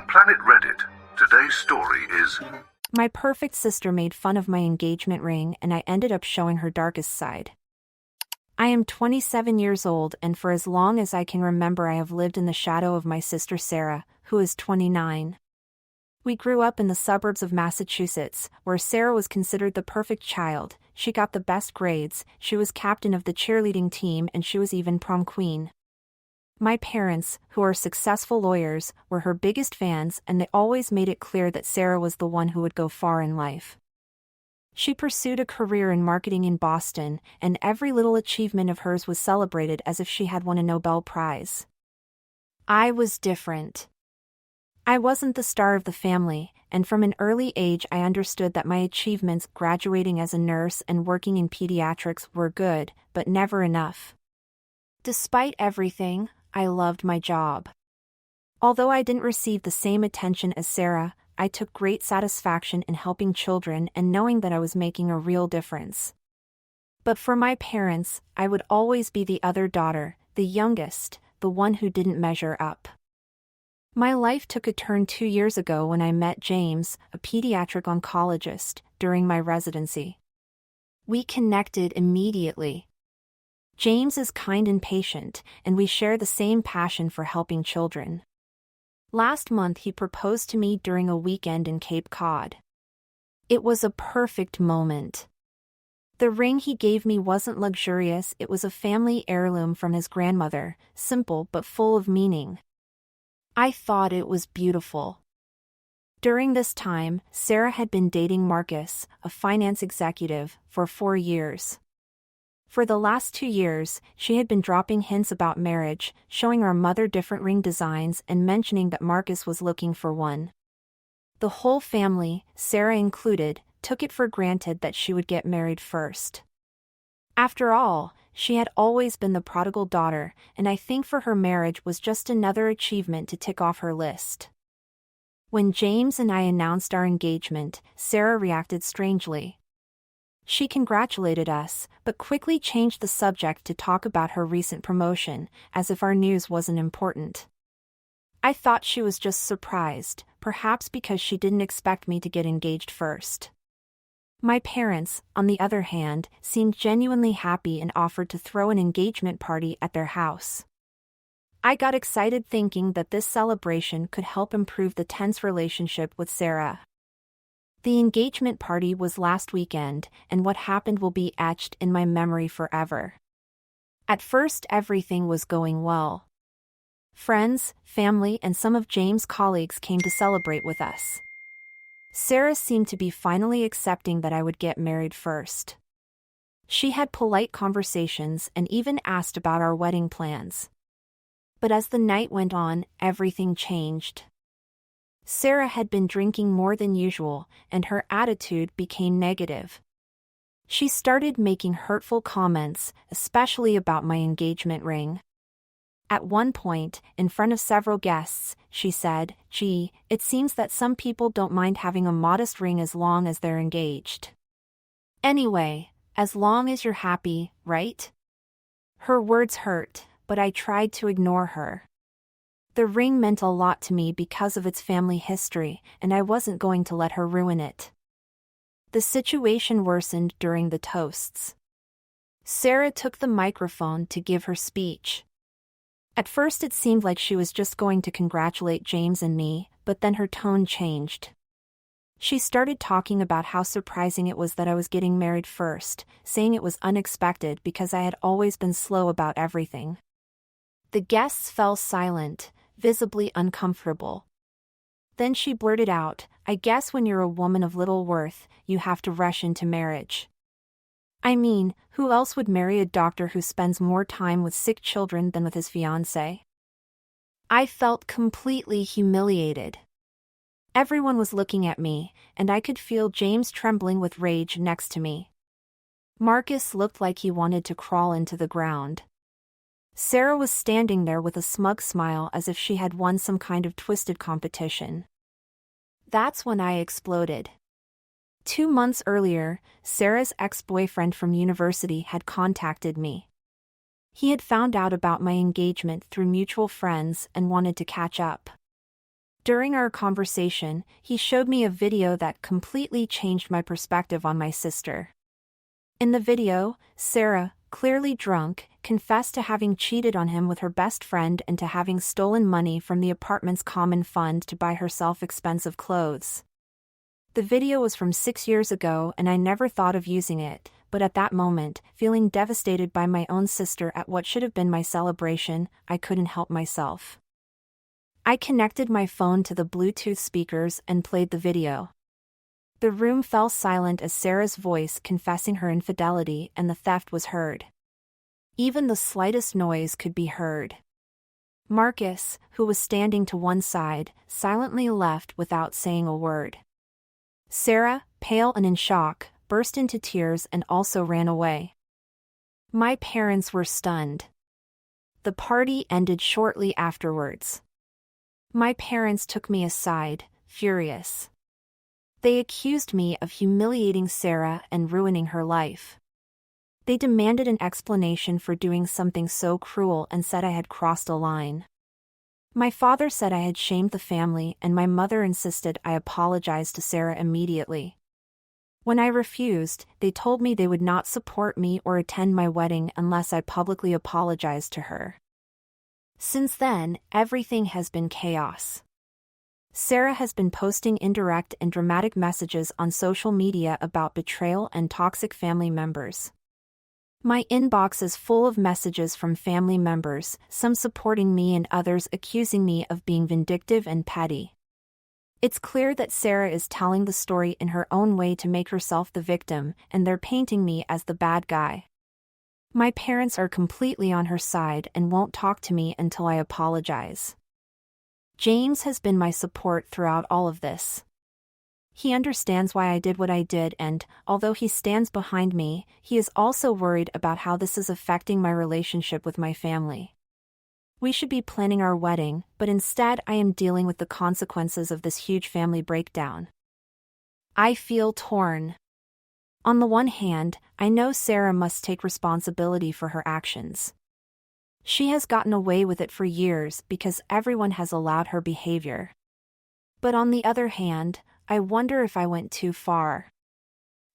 Planet Reddit. Today's story is... My perfect sister made fun of my engagement ring and I ended up showing her darkest side. I am 27 years old and for as long as I can remember I have lived in the shadow of my sister Sarah, who is 29. We grew up in the suburbs of Massachusetts, where Sarah was considered the perfect child. She got the best grades, she was captain of the cheerleading team and she was even prom queen. My parents, who are successful lawyers, were her biggest fans and they always made it clear that Sarah was the one who would go far in life. She pursued a career in marketing in Boston, and every little achievement of hers was celebrated as if she had won a Nobel Prize. I was different. I wasn't the star of the family, and from an early age I understood that my achievements graduating as a nurse and working in pediatrics were good, but never enough. Despite everything, I loved my job. Although I didn't receive the same attention as Sarah, I took great satisfaction in helping children and knowing that I was making a real difference. But for my parents, I would always be the other daughter, the youngest, the one who didn't measure up. My life took a turn 2 years ago when I met James, a pediatric oncologist, during my residency. We connected immediately. James is kind and patient, and we share the same passion for helping children. Last month he proposed to me during a weekend in Cape Cod. It was a perfect moment. The ring he gave me wasn't luxurious, it was a family heirloom from his grandmother, simple but full of meaning. I thought it was beautiful. During this time, Sarah had been dating Marcus, a finance executive, for 4 years. For the last 2 years, she had been dropping hints about marriage, showing our mother different ring designs and mentioning that Marcus was looking for one. The whole family, Sarah included, took it for granted that she would get married first. After all, she had always been the prodigal daughter, and I think for her marriage was just another achievement to tick off her list. When James and I announced our engagement, Sarah reacted strangely. She congratulated us, but quickly changed the subject to talk about her recent promotion, as if our news wasn't important. I thought she was just surprised, perhaps because she didn't expect me to get engaged first. My parents, on the other hand, seemed genuinely happy and offered to throw an engagement party at their house. I got excited thinking that this celebration could help improve the tense relationship with Sarah. The engagement party was last weekend, and what happened will be etched in my memory forever. At first everything was going well. Friends, family and some of James' colleagues came to celebrate with us. Sarah seemed to be finally accepting that I would get married first. She had polite conversations and even asked about our wedding plans. But as the night went on, everything changed. Sarah had been drinking more than usual, and her attitude became negative. She started making hurtful comments, especially about my engagement ring. At one point, in front of several guests, she said, "Gee, it seems that some people don't mind having a modest ring as long as they're engaged. Anyway, as long as you're happy, right?" Her words hurt, but I tried to ignore her. The ring meant a lot to me because of its family history, and I wasn't going to let her ruin it. The situation worsened during the toasts. Sarah took the microphone to give her speech. At first it seemed like she was just going to congratulate James and me, but then her tone changed. She started talking about how surprising it was that I was getting married first, saying it was unexpected because I had always been slow about everything. The guests fell silent, visibly uncomfortable. Then she blurted out, "I guess when you're a woman of little worth, you have to rush into marriage. I mean, who else would marry a doctor who spends more time with sick children than with his fiancée?" I felt completely humiliated. Everyone was looking at me, and I could feel James trembling with rage next to me. Marcus looked like he wanted to crawl into the ground. Sarah was standing there with a smug smile as if she had won some kind of twisted competition. That's when I exploded. 2 months earlier, Sarah's ex-boyfriend from university had contacted me. He had found out about my engagement through mutual friends and wanted to catch up. During our conversation, he showed me a video that completely changed my perspective on my sister. In the video, Sarah, clearly drunk, confessed to having cheated on him with her best friend and to having stolen money from the apartment's common fund to buy herself expensive clothes. The video was from 6 years ago and I never thought of using it, but at that moment, feeling devastated by my own sister at what should have been my celebration, I couldn't help myself. I connected my phone to the Bluetooth speakers and played the video. The room fell silent as Sarah's voice confessing her infidelity and the theft was heard. Even the slightest noise could be heard. Marcus, who was standing to one side, silently left without saying a word. Sarah, pale and in shock, burst into tears and also ran away. My parents were stunned. The party ended shortly afterwards. My parents took me aside, furious. They accused me of humiliating Sarah and ruining her life. They demanded an explanation for doing something so cruel and said I had crossed a line. My father said I had shamed the family and my mother insisted I apologize to Sarah immediately. When I refused, they told me they would not support me or attend my wedding unless I publicly apologized to her. Since then, everything has been chaos. Sarah has been posting indirect and dramatic messages on social media about betrayal and toxic family members. My inbox is full of messages from family members, some supporting me and others accusing me of being vindictive and petty. It's clear that Sarah is telling the story in her own way to make herself the victim, and they're painting me as the bad guy. My parents are completely on her side and won't talk to me until I apologize. James has been my support throughout all of this. He understands why I did what I did and, although he stands behind me, he is also worried about how this is affecting my relationship with my family. We should be planning our wedding, but instead I am dealing with the consequences of this huge family breakdown. I feel torn. On the one hand, I know Sarah must take responsibility for her actions. She has gotten away with it for years because everyone has allowed her behavior. But on the other hand, I wonder if I went too far.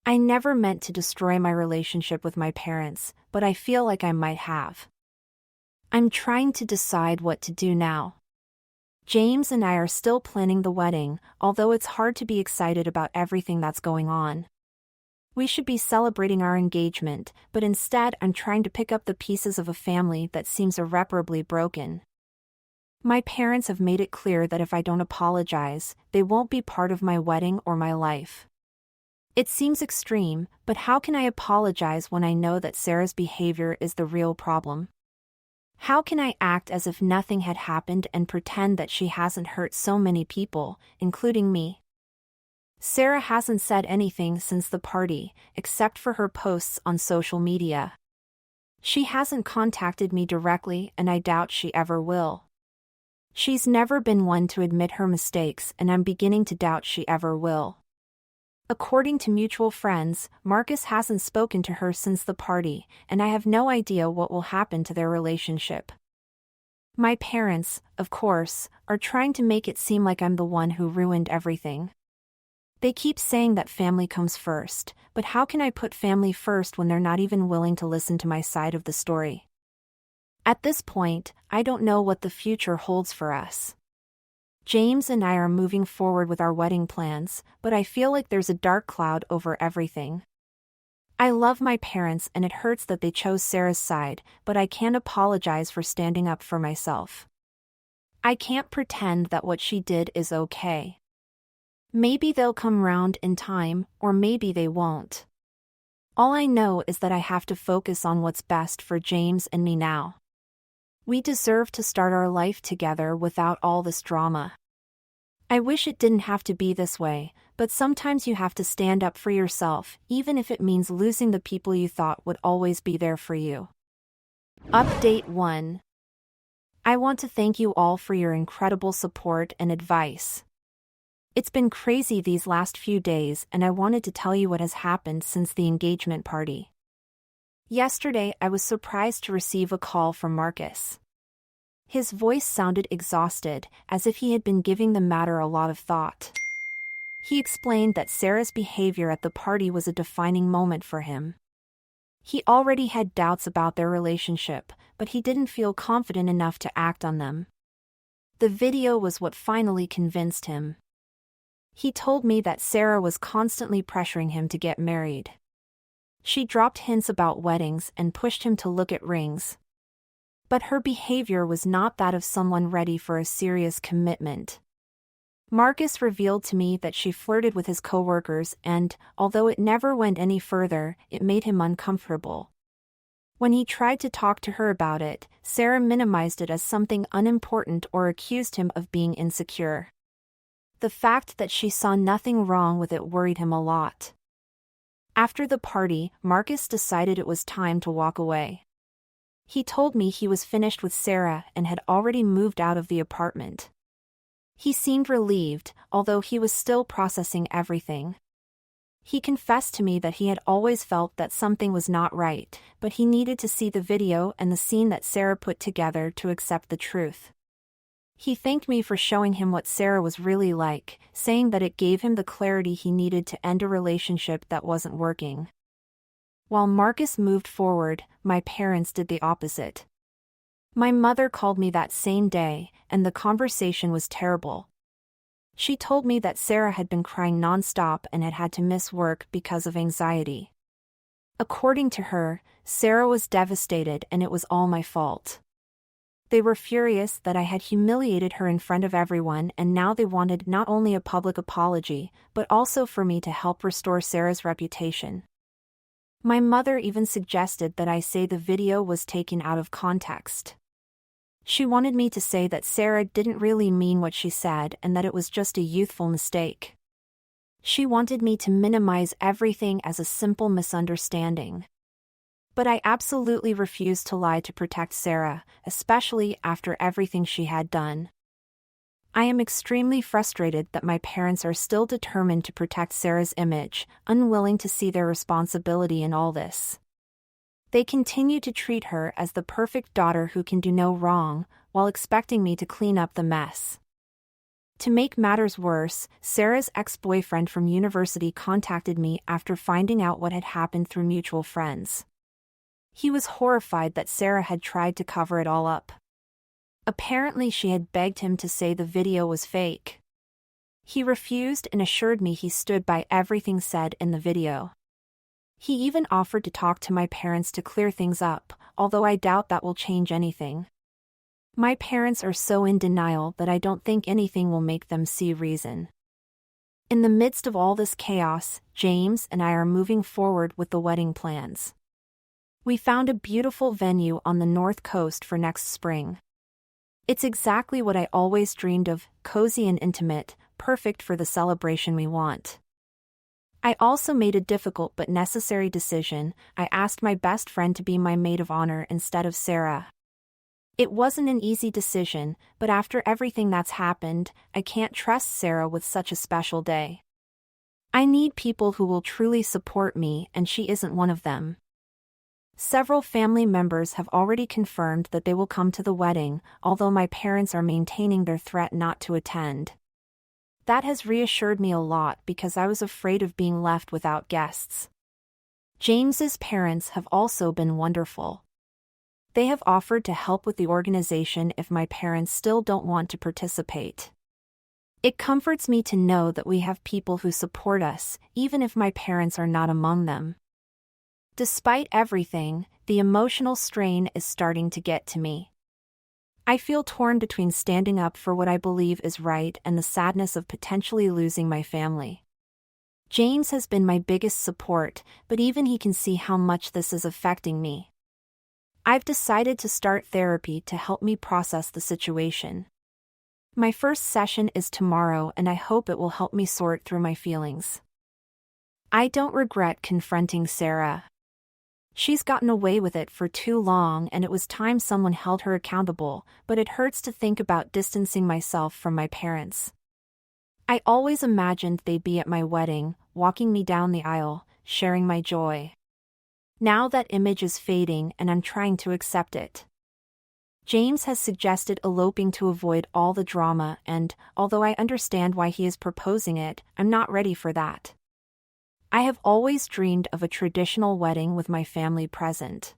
I never meant to destroy my relationship with my parents, but I feel like I might have. I'm trying to decide what to do now. James and I are still planning the wedding, although it's hard to be excited about everything that's going on. We should be celebrating our engagement, but instead I'm trying to pick up the pieces of a family that seems irreparably broken. My parents have made it clear that if I don't apologize, they won't be part of my wedding or my life. It seems extreme, but how can I apologize when I know that Sarah's behavior is the real problem? How can I act as if nothing had happened and pretend that she hasn't hurt so many people, including me? Sarah hasn't said anything since the party, except for her posts on social media. She hasn't contacted me directly and I doubt she ever will. She's never been one to admit her mistakes and I'm beginning to doubt she ever will. According to mutual friends, Marcus hasn't spoken to her since the party, and I have no idea what will happen to their relationship. My parents, of course, are trying to make it seem like I'm the one who ruined everything. They keep saying that family comes first, but how can I put family first when they're not even willing to listen to my side of the story? At this point, I don't know what the future holds for us. James and I are moving forward with our wedding plans, but I feel like there's a dark cloud over everything. I love my parents and it hurts that they chose Sarah's side, but I can't apologize for standing up for myself. I can't pretend that what she did is okay. Maybe they'll come round in time, or maybe they won't. All I know is that I have to focus on what's best for James and me now. We deserve to start our life together without all this drama. I wish it didn't have to be this way, but sometimes you have to stand up for yourself, even if it means losing the people you thought would always be there for you. Update 1. I want to thank you all for your incredible support and advice. It's been crazy these last few days and I wanted to tell you what has happened since the engagement party. Yesterday I was surprised to receive a call from Marcus. His voice sounded exhausted, as if he had been giving the matter a lot of thought. He explained that Sarah's behavior at the party was a defining moment for him. He already had doubts about their relationship, but he didn't feel confident enough to act on them. The video was what finally convinced him. He told me that Sarah was constantly pressuring him to get married. She dropped hints about weddings and pushed him to look at rings. But her behavior was not that of someone ready for a serious commitment. Marcus revealed to me that she flirted with his coworkers and, although it never went any further, it made him uncomfortable. When he tried to talk to her about it, Sarah minimized it as something unimportant or accused him of being insecure. The fact that she saw nothing wrong with it worried him a lot. After the party, Marcus decided it was time to walk away. He told me he was finished with Sarah and had already moved out of the apartment. He seemed relieved, although he was still processing everything. He confessed to me that he had always felt that something was not right, but he needed to see the video and the scene that Sarah put together to accept the truth. He thanked me for showing him what Sarah was really like, saying that it gave him the clarity he needed to end a relationship that wasn't working. While Marcus moved forward, my parents did the opposite. My mother called me that same day, and the conversation was terrible. She told me that Sarah had been crying nonstop and had had to miss work because of anxiety. According to her, Sarah was devastated and it was all my fault. They were furious that I had humiliated her in front of everyone, and now they wanted not only a public apology, but also for me to help restore Sarah's reputation. My mother even suggested that I say the video was taken out of context. She wanted me to say that Sarah didn't really mean what she said and that it was just a youthful mistake. She wanted me to minimize everything as a simple misunderstanding. But I absolutely refused to lie to protect Sarah, especially after everything she had done. I am extremely frustrated that my parents are still determined to protect Sarah's image, unwilling to see their responsibility in all this. They continue to treat her as the perfect daughter who can do no wrong, while expecting me to clean up the mess. To make matters worse, Sarah's ex-boyfriend from university contacted me after finding out what had happened through mutual friends. He was horrified that Sarah had tried to cover it all up. Apparently she had begged him to say the video was fake. He refused and assured me he stood by everything said in the video. He even offered to talk to my parents to clear things up, although I doubt that will change anything. My parents are so in denial that I don't think anything will make them see reason. In the midst of all this chaos, James and I are moving forward with the wedding plans. We found a beautiful venue on the North Coast for next spring. It's exactly what I always dreamed of, cozy and intimate, perfect for the celebration we want. I also made a difficult but necessary decision. I asked my best friend to be my maid of honor instead of Sarah. It wasn't an easy decision, but after everything that's happened, I can't trust Sarah with such a special day. I need people who will truly support me, and she isn't one of them. Several family members have already confirmed that they will come to the wedding, although my parents are maintaining their threat not to attend. That has reassured me a lot because I was afraid of being left without guests. James's parents have also been wonderful. They have offered to help with the organization if my parents still don't want to participate. It comforts me to know that we have people who support us, even if my parents are not among them. Despite everything, the emotional strain is starting to get to me. I feel torn between standing up for what I believe is right and the sadness of potentially losing my family. James has been my biggest support, but even he can see how much this is affecting me. I've decided to start therapy to help me process the situation. My first session is tomorrow, and I hope it will help me sort through my feelings. I don't regret confronting Sarah. She's gotten away with it for too long, and it was time someone held her accountable, but it hurts to think about distancing myself from my parents. I always imagined they'd be at my wedding, walking me down the aisle, sharing my joy. Now that image is fading and I'm trying to accept it. James has suggested eloping to avoid all the drama and, although I understand why he is proposing it, I'm not ready for that. I have always dreamed of a traditional wedding with my family present.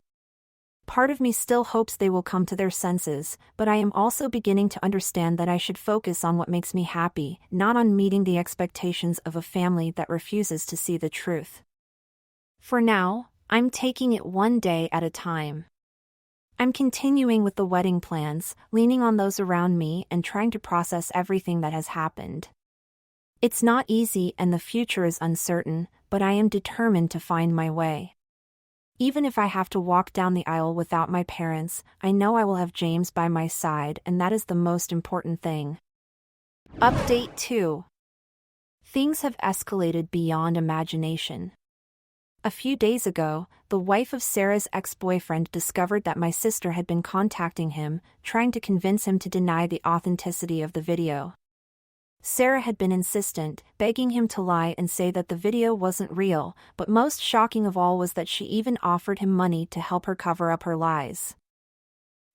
Part of me still hopes they will come to their senses, but I am also beginning to understand that I should focus on what makes me happy, not on meeting the expectations of a family that refuses to see the truth. For now, I'm taking it one day at a time. I'm continuing with the wedding plans, leaning on those around me and trying to process everything that has happened. It's not easy and the future is uncertain, but I am determined to find my way. Even if I have to walk down the aisle without my parents, I know I will have James by my side, and that is the most important thing. Update 2. Things have escalated beyond imagination. A few days ago, the wife of Sarah's ex-boyfriend discovered that my sister had been contacting him, trying to convince him to deny the authenticity of the video. Sarah had been insistent, begging him to lie and say that the video wasn't real, but most shocking of all was that she even offered him money to help her cover up her lies.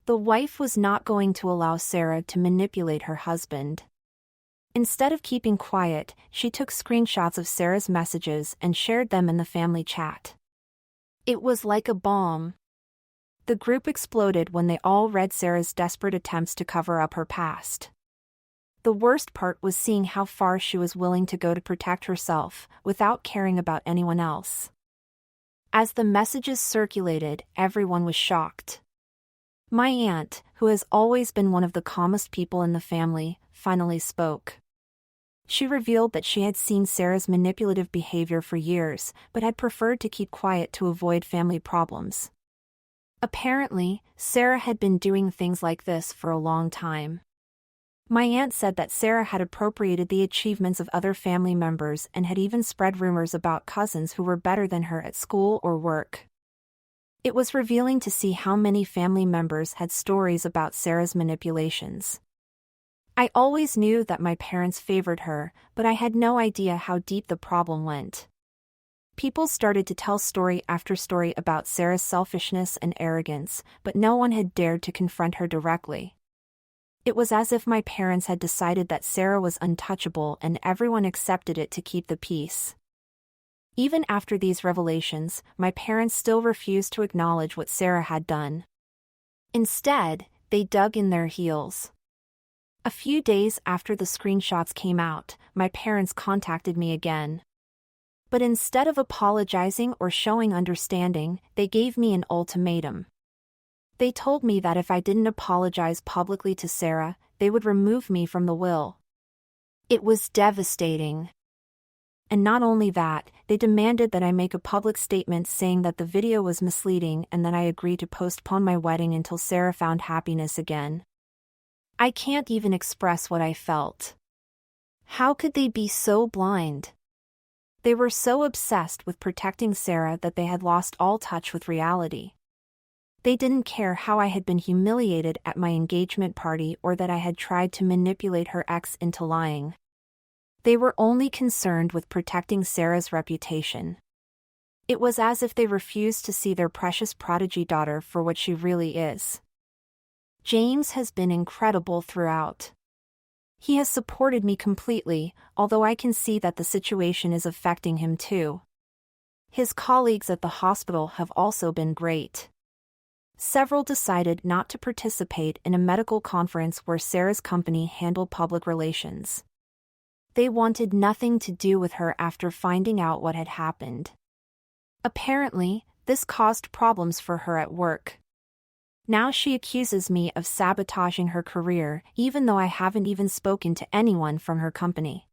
The wife was not going to allow Sarah to manipulate her husband. Instead of keeping quiet, she took screenshots of Sarah's messages and shared them in the family chat. It was like a bomb. The group exploded when they all read Sarah's desperate attempts to cover up her past. The worst part was seeing how far she was willing to go to protect herself, without caring about anyone else. As the messages circulated, everyone was shocked. My aunt, who has always been one of the calmest people in the family, finally spoke. She revealed that she had seen Sarah's manipulative behavior for years, but had preferred to keep quiet to avoid family problems. Apparently, Sarah had been doing things like this for a long time. My aunt said that Sarah had appropriated the achievements of other family members and had even spread rumors about cousins who were better than her at school or work. It was revealing to see how many family members had stories about Sarah's manipulations. I always knew that my parents favored her, but I had no idea how deep the problem went. People started to tell story after story about Sarah's selfishness and arrogance, but no one had dared to confront her directly. It was as if my parents had decided that Sarah was untouchable and everyone accepted it to keep the peace. Even after these revelations, my parents still refused to acknowledge what Sarah had done. Instead, they dug in their heels. A few days after the screenshots came out, my parents contacted me again. But instead of apologizing or showing understanding, they gave me an ultimatum. They told me that if I didn't apologize publicly to Sarah, they would remove me from the will. It was devastating. And not only that, they demanded that I make a public statement saying that the video was misleading and that I agree to postpone my wedding until Sarah found happiness again. I can't even express what I felt. How could they be so blind? They were so obsessed with protecting Sarah that they had lost all touch with reality. They didn't care how I had been humiliated at my engagement party or that I had tried to manipulate her ex into lying. They were only concerned with protecting Sarah's reputation. It was as if they refused to see their precious prodigy daughter for what she really is. James has been incredible throughout. He has supported me completely, although I can see that the situation is affecting him too. His colleagues at the hospital have also been great. Several decided not to participate in a medical conference where Sarah's company handled public relations. They wanted nothing to do with her after finding out what had happened. Apparently, this caused problems for her at work. Now she accuses me of sabotaging her career, even though I haven't even spoken to anyone from her company.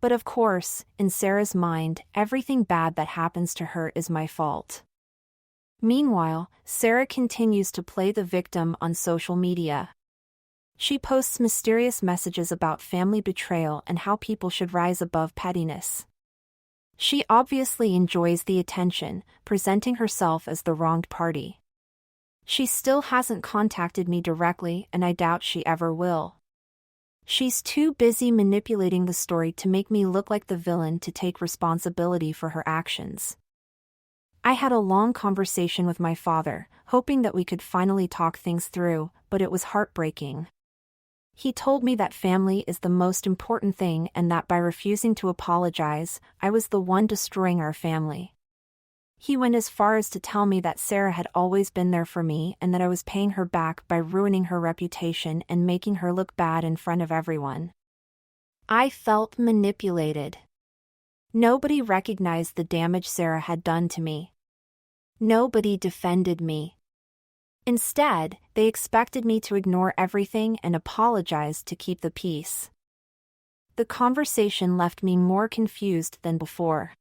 But of course, in Sarah's mind, everything bad that happens to her is my fault. Meanwhile, Sarah continues to play the victim on social media. She posts mysterious messages about family betrayal and how people should rise above pettiness. She obviously enjoys the attention, presenting herself as the wronged party. She still hasn't contacted me directly, and I doubt she ever will. She's too busy manipulating the story to make me look like the villain to take responsibility for her actions. I had a long conversation with my father, hoping that we could finally talk things through, but it was heartbreaking. He told me that family is the most important thing and that by refusing to apologize, I was the one destroying our family. He went as far as to tell me that Sarah had always been there for me and that I was paying her back by ruining her reputation and making her look bad in front of everyone. I felt manipulated. Nobody recognized the damage Sarah had done to me. Nobody defended me. Instead, they expected me to ignore everything and apologize to keep the peace. The conversation left me more confused than before.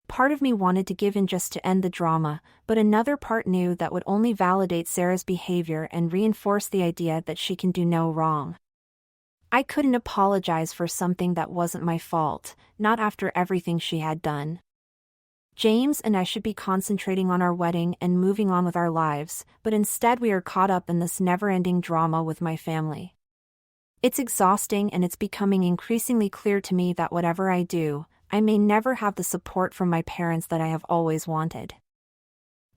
Part of me wanted to give in just to end the drama, but another part knew that would only validate Sarah's behavior and reinforce the idea that she can do no wrong. I couldn't apologize for something that wasn't my fault, not after everything she had done. James and I should be concentrating on our wedding and moving on with our lives, but instead we are caught up in this never-ending drama with my family. It's exhausting and it's becoming increasingly clear to me that whatever I do, I may never have the support from my parents that I have always wanted.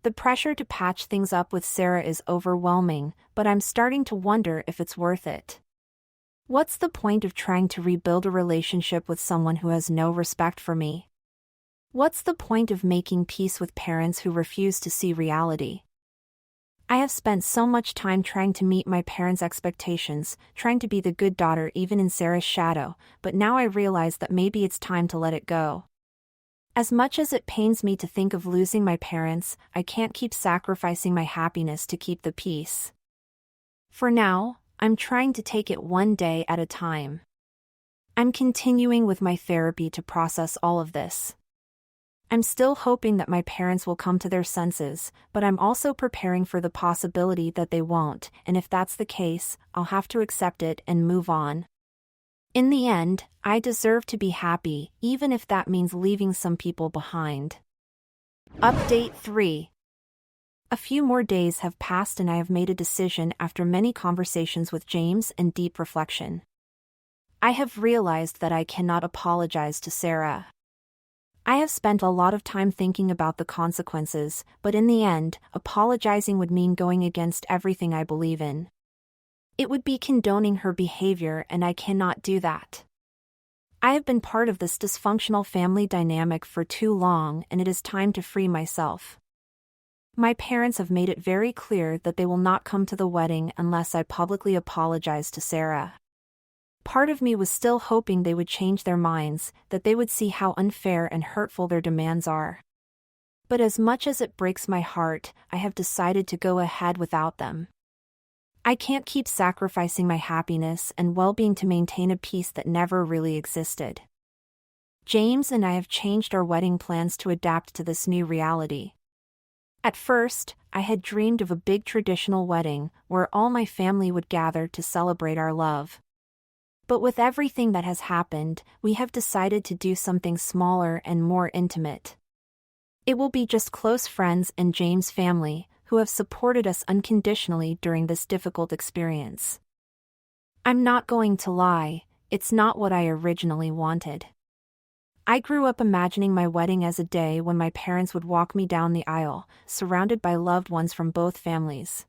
The pressure to patch things up with Sarah is overwhelming, but I'm starting to wonder if it's worth it. What's the point of trying to rebuild a relationship with someone who has no respect for me? What's the point of making peace with parents who refuse to see reality? I have spent so much time trying to meet my parents' expectations, trying to be the good daughter even in Sarah's shadow, but now I realize that maybe it's time to let it go. As much as it pains me to think of losing my parents, I can't keep sacrificing my happiness to keep the peace. For now, I'm trying to take it one day at a time. I'm continuing with my therapy to process all of this. I'm still hoping that my parents will come to their senses, but I'm also preparing for the possibility that they won't, and if that's the case, I'll have to accept it and move on. In the end, I deserve to be happy, even if that means leaving some people behind. Update 3. A few more days have passed and I have made a decision after many conversations with James and deep reflection. I have realized that I cannot apologize to Sarah. I have spent a lot of time thinking about the consequences, but in the end, apologizing would mean going against everything I believe in. It would be condoning her behavior and I cannot do that. I have been part of this dysfunctional family dynamic for too long and it is time to free myself. My parents have made it very clear that they will not come to the wedding unless I publicly apologize to Sarah. Part of me was still hoping they would change their minds, that they would see how unfair and hurtful their demands are. But as much as it breaks my heart, I have decided to go ahead without them. I can't keep sacrificing my happiness and well-being to maintain a peace that never really existed. James and I have changed our wedding plans to adapt to this new reality. At first, I had dreamed of a big traditional wedding, where all my family would gather to celebrate our love. But with everything that has happened, we have decided to do something smaller and more intimate. It will be just close friends and James' family, who have supported us unconditionally during this difficult experience. I'm not going to lie, it's not what I originally wanted. I grew up imagining my wedding as a day when my parents would walk me down the aisle, surrounded by loved ones from both families.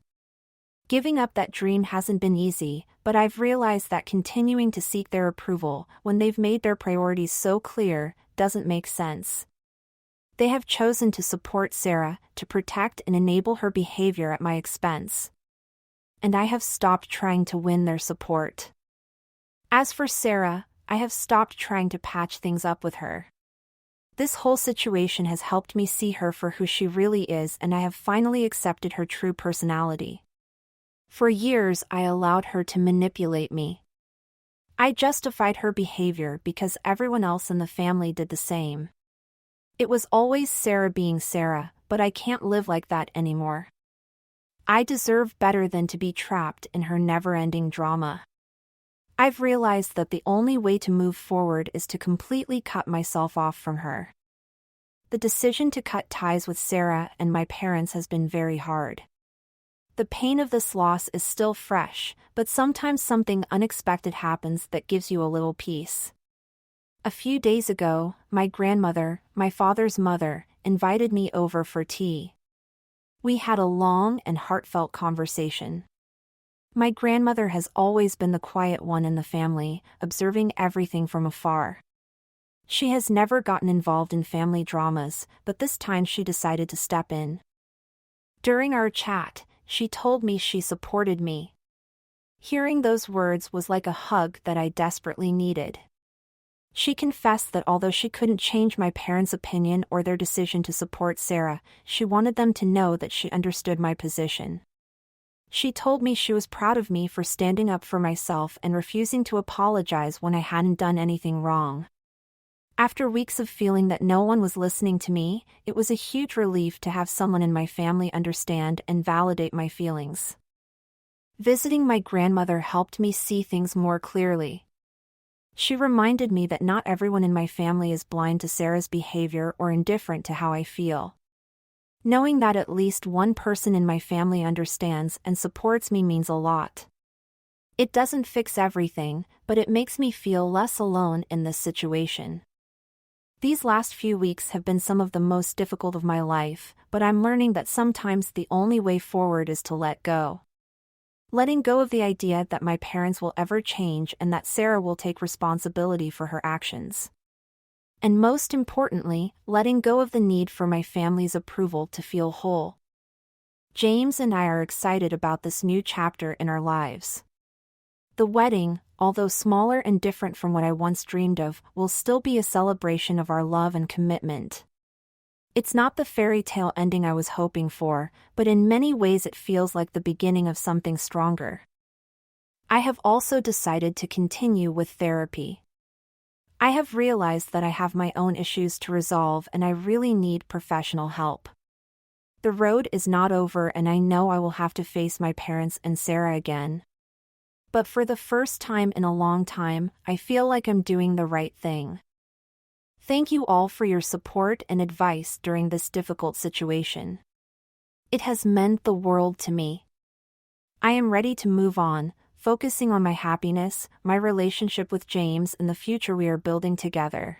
Giving up that dream hasn't been easy, but I've realized that continuing to seek their approval, when they've made their priorities so clear, doesn't make sense. They have chosen to support Sarah, to protect and enable her behavior at my expense. And I have stopped trying to win their support. As for Sarah, I have stopped trying to patch things up with her. This whole situation has helped me see her for who she really is, and I have finally accepted her true personality. For years I allowed her to manipulate me. I justified her behavior because everyone else in the family did the same. It was always Sarah being Sarah, but I can't live like that anymore. I deserve better than to be trapped in her never-ending drama. I've realized that the only way to move forward is to completely cut myself off from her. The decision to cut ties with Sarah and my parents has been very hard. The pain of this loss is still fresh, but sometimes something unexpected happens that gives you a little peace. A few days ago, my grandmother, my father's mother, invited me over for tea. We had a long and heartfelt conversation. My grandmother has always been the quiet one in the family, observing everything from afar. She has never gotten involved in family dramas, but this time she decided to step in. During our chat, she told me she supported me. Hearing those words was like a hug that I desperately needed. She confessed that although she couldn't change my parents' opinion or their decision to support Sarah, she wanted them to know that she understood my position. She told me she was proud of me for standing up for myself and refusing to apologize when I hadn't done anything wrong. After weeks of feeling that no one was listening to me, it was a huge relief to have someone in my family understand and validate my feelings. Visiting my grandmother helped me see things more clearly. She reminded me that not everyone in my family is blind to Sarah's behavior or indifferent to how I feel. Knowing that at least one person in my family understands and supports me means a lot. It doesn't fix everything, but it makes me feel less alone in this situation. These last few weeks have been some of the most difficult of my life, but I'm learning that sometimes the only way forward is to let go. Letting go of the idea that my parents will ever change and that Sarah will take responsibility for her actions. And most importantly, letting go of the need for my family's approval to feel whole. James and I are excited about this new chapter in our lives. The wedding, although smaller and different from what I once dreamed of, will still be a celebration of our love and commitment. It's not the fairy tale ending I was hoping for, but in many ways it feels like the beginning of something stronger. I have also decided to continue with therapy. I have realized that I have my own issues to resolve and I really need professional help. The road is not over and I know I will have to face my parents and Sarah again. But for the first time in a long time, I feel like I'm doing the right thing. Thank you all for your support and advice during this difficult situation. It has meant the world to me. I am ready to move on, focusing on my happiness, my relationship with James, and the future we are building together.